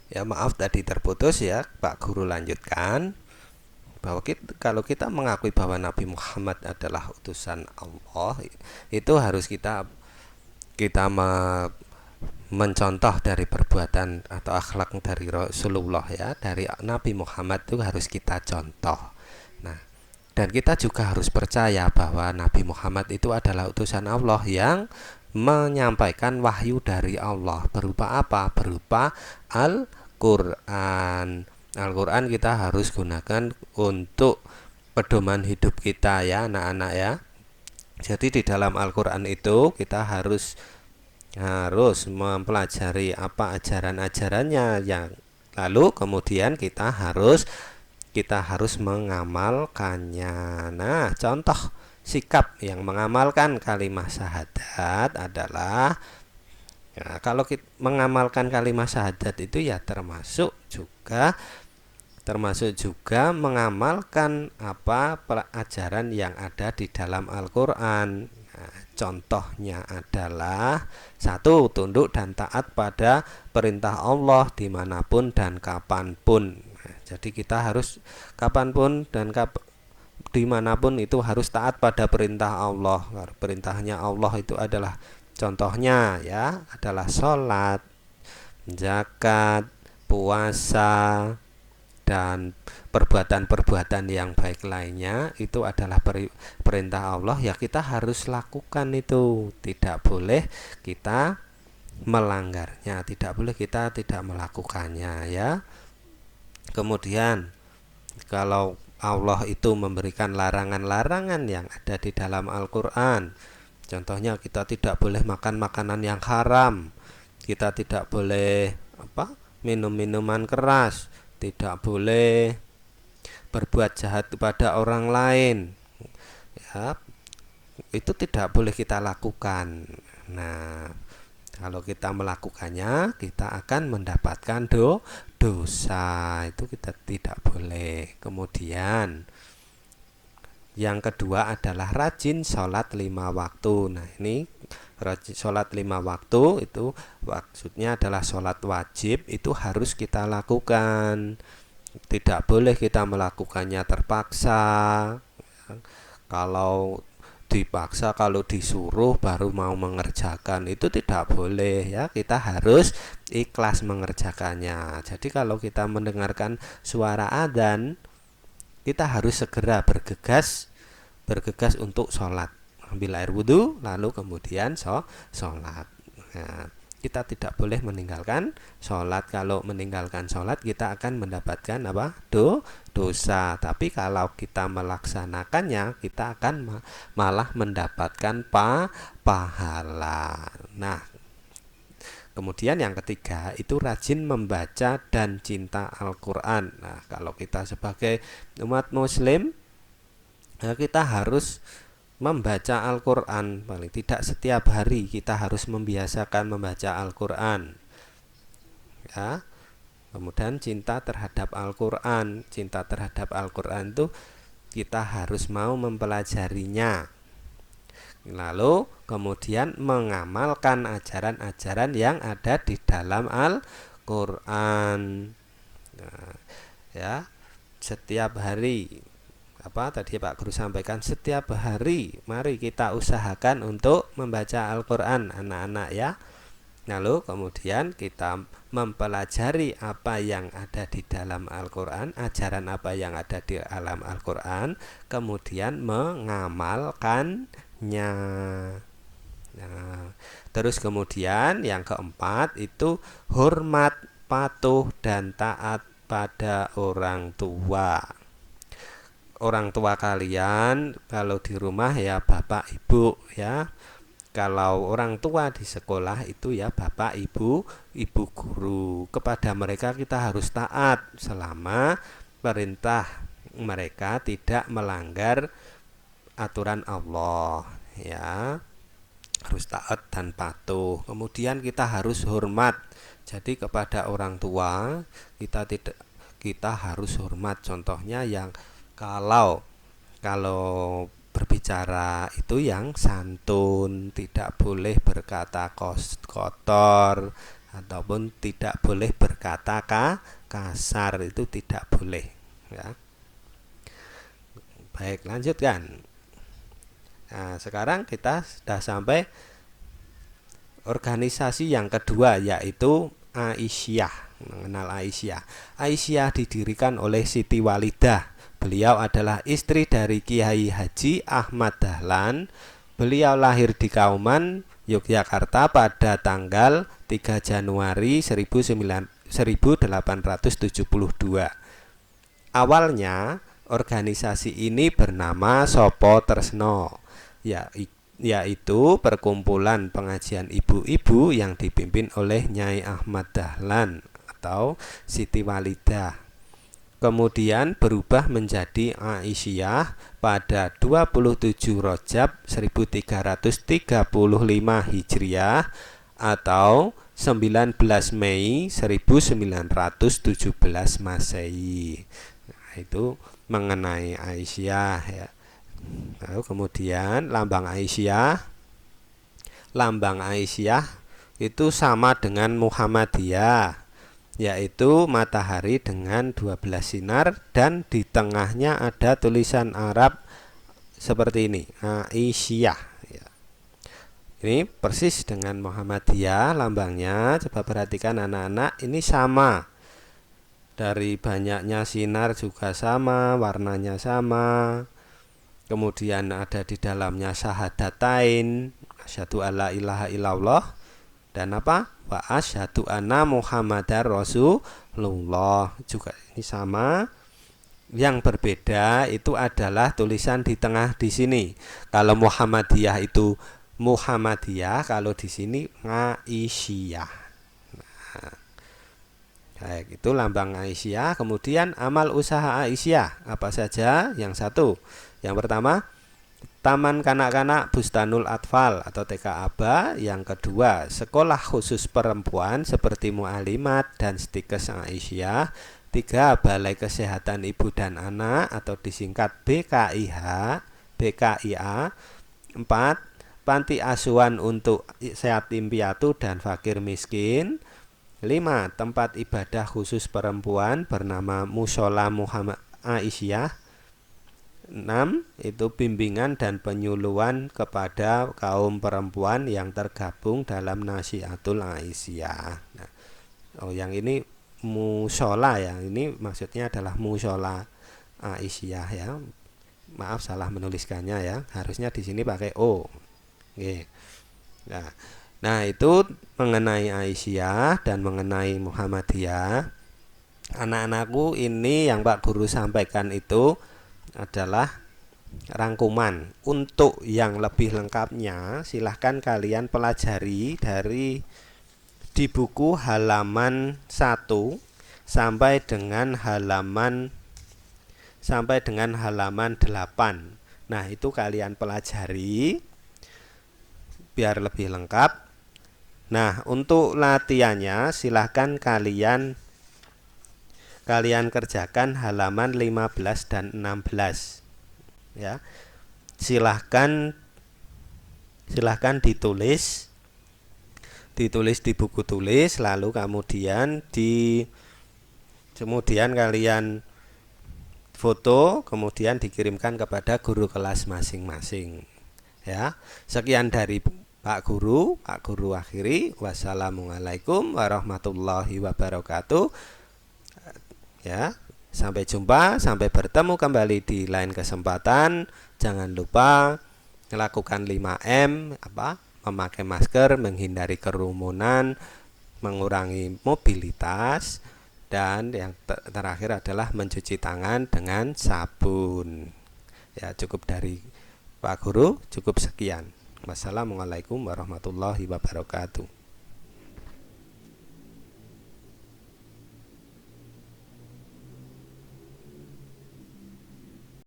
Ya, maaf tadi terputus ya, Pak Guru lanjutkan bahwa kalau kita mengakui bahwa Nabi Muhammad adalah utusan Allah, itu harus kita mencontoh dari perbuatan atau akhlak dari Rasulullah, ya, dari Nabi Muhammad itu harus kita contoh. Nah, dan kita juga harus percaya bahwa Nabi Muhammad itu adalah utusan Allah yang menyampaikan wahyu dari Allah. Berupa apa? Berupa Al-Quran. Al-Quran kita harus gunakan untuk pedoman hidup kita, ya anak-anak, ya. Jadi di dalam Al-Quran itu kita harus harus mempelajari apa ajaran-ajarannya, yang lalu kemudian kita harus mengamalkannya. Nah, contoh sikap yang mengamalkan kalimat syahadat adalah, ya, kalau kita mengamalkan kalimat syahadat itu ya termasuk juga mengamalkan apa pelajaran yang ada di dalam Al-Quran. Nah, contohnya adalah satu, tunduk dan taat pada perintah Allah dimanapun dan kapanpun. Nah, jadi kita harus kapanpun dan dimanapun itu harus taat pada perintah Allah. Perintahnya Allah itu adalah, contohnya ya, adalah sholat, zakat, puasa, dan perbuatan-perbuatan yang baik lainnya. Itu adalah perintah Allah, ya kita harus lakukan itu. Tidak boleh kita melanggarnya, tidak boleh kita tidak melakukannya, ya. Kemudian kalau Allah itu memberikan larangan-larangan yang ada di dalam Al-Quran, contohnya kita tidak boleh makan makanan yang haram, kita tidak boleh minum minuman keras, tidak boleh berbuat jahat kepada orang lain, ya, itu tidak boleh kita lakukan. Nah, kalau kita melakukannya kita akan mendapatkan dosa, itu kita tidak boleh. Kemudian yang kedua adalah rajin sholat 5 waktu. Nah, ini rajin sholat 5 waktu itu maksudnya adalah sholat wajib, itu harus kita lakukan. Tidak boleh kita melakukannya terpaksa. Kalau dipaksa, kalau disuruh baru mau mengerjakan, itu tidak boleh, ya. Kita harus ikhlas mengerjakannya. Jadi kalau kita mendengarkan suara adzan, kita harus segera bergegas untuk sholat, ambil air wudhu lalu kemudian sholat. Nah, kita tidak boleh meninggalkan sholat. Kalau meninggalkan sholat kita akan mendapatkan apa? Dosa. Tapi kalau kita melaksanakannya kita akan malah mendapatkan pahala. Nah, kemudian yang ketiga itu rajin membaca dan cinta Al-Quran. Nah, kalau kita sebagai umat muslim, kita harus membaca Al-Quran. Paling tidak setiap hari kita harus membiasakan membaca Al-Quran, ya. Kemudian cinta terhadap Al-Quran. Cinta terhadap Al-Quran itu kita harus mau mempelajarinya, lalu kemudian mengamalkan ajaran-ajaran yang ada di dalam Al-Quran. Nah, ya, setiap hari, apa tadi Pak Guru sampaikan, setiap hari mari kita usahakan untuk membaca Al-Quran, anak-anak, ya. Lalu kemudian kita mempelajari apa yang ada di dalam Al-Quran, ajaran apa yang ada di dalam Al-Quran, kemudian mengamalkannya. Nah, terus kemudian yang keempat itu hormat, patuh, dan taat pada orang tua. Orang tua kalian kalau di rumah ya bapak ibu, ya. Kalau orang tua di sekolah itu ya bapak ibu guru. Kepada mereka kita harus taat selama perintah mereka tidak melanggar aturan Allah, ya. Harus taat dan patuh. Kemudian kita harus hormat. Jadi kepada orang tua kita harus hormat. Contohnya yang kalau kalau berbicara itu yang santun, tidak boleh berkata kotor, ataupun tidak boleh berkata kasar, itu tidak boleh ya. Baik, lanjutkan. Nah, sekarang kita sudah sampai organisasi yang kedua, yaitu Aisyah. Mengenal Aisyah. Aisyah didirikan oleh Siti Walidah. Beliau adalah istri dari Kiai Haji Ahmad Dahlan. Beliau lahir di Kauman, Yogyakarta pada tanggal 3 Januari 1872. Awalnya organisasi ini bernama Sopo Tresno, yaitu perkumpulan pengajian ibu-ibu yang dipimpin oleh Nyai Ahmad Dahlan atau Siti Walidah. Kemudian berubah menjadi Aisyah pada 27 Rajab 1335 Hijriah atau 19 Mei 1917 Masehi. Nah, itu mengenai Aisyah ya. Lalu kemudian lambang Aisyah itu sama dengan Muhammadiyah, yaitu matahari dengan 12 sinar dan di tengahnya ada tulisan Arab seperti ini, Aisyah ya. Ini persis dengan Muhammadiyah lambangnya. Coba perhatikan anak-anak, ini sama. Dari banyaknya sinar juga sama, warnanya sama. Kemudian ada di dalamnya syahadatain, asyhadu alla ilaha illallah, dan apa? Wa asyhadu anna Muhammadar Rasulullah, juga ini sama. Yang berbeda itu adalah tulisan di tengah di sini. Kalau Muhammadiyah itu Muhammadiyah, kalau di sini Aisyah. Nah, baik, itu lambang Aisyah. Kemudian amal usaha Aisyah apa saja? Yang satu, yang pertama, Taman Kanak-kanak Bustanul Atfal atau TK-ABA. Yang kedua, sekolah khusus perempuan seperti Mu'alimat dan Stikes Aisyah. Tiga, Balai Kesehatan Ibu dan Anak atau disingkat BKIA. Empat, Panti Asuhan untuk Yatim Piatu dan Fakir Miskin. 5, tempat ibadah khusus perempuan bernama Mushola Muhammad Aisyah. 6, itu bimbingan dan penyuluhan kepada kaum perempuan yang tergabung dalam Nasihatul Aisyah. Nah, yang ini mushola ya, ini maksudnya adalah mushola Aisyah ya. Maaf salah menuliskannya ya, harusnya di sini pakai O. Oke. Nah, itu mengenai Aisyah dan mengenai Muhammadiyah. Anak-anakku, ini yang Pak Guru sampaikan itu adalah rangkuman. Untuk yang lebih lengkapnya silahkan kalian pelajari di buku halaman 1 sampai dengan halaman 8. Nah, itu kalian pelajari biar lebih lengkap. Nah, untuk latihannya silahkan kalian kerjakan halaman 15 dan 16 ya. Silahkan ditulis di buku tulis, lalu kemudian kalian foto, kemudian dikirimkan kepada guru kelas masing-masing ya. Sekian dari Pak Guru akhiri. Wassalamualaikum warahmatullahi wabarakatuh. Ya, sampai jumpa, sampai bertemu kembali di lain kesempatan. Jangan lupa melakukan 5M, memakai masker, menghindari kerumunan, mengurangi mobilitas, dan yang terakhir adalah mencuci tangan dengan sabun. Ya, cukup dari Pak Guru, cukup sekian. Wassalamualaikum warahmatullahi wabarakatuh.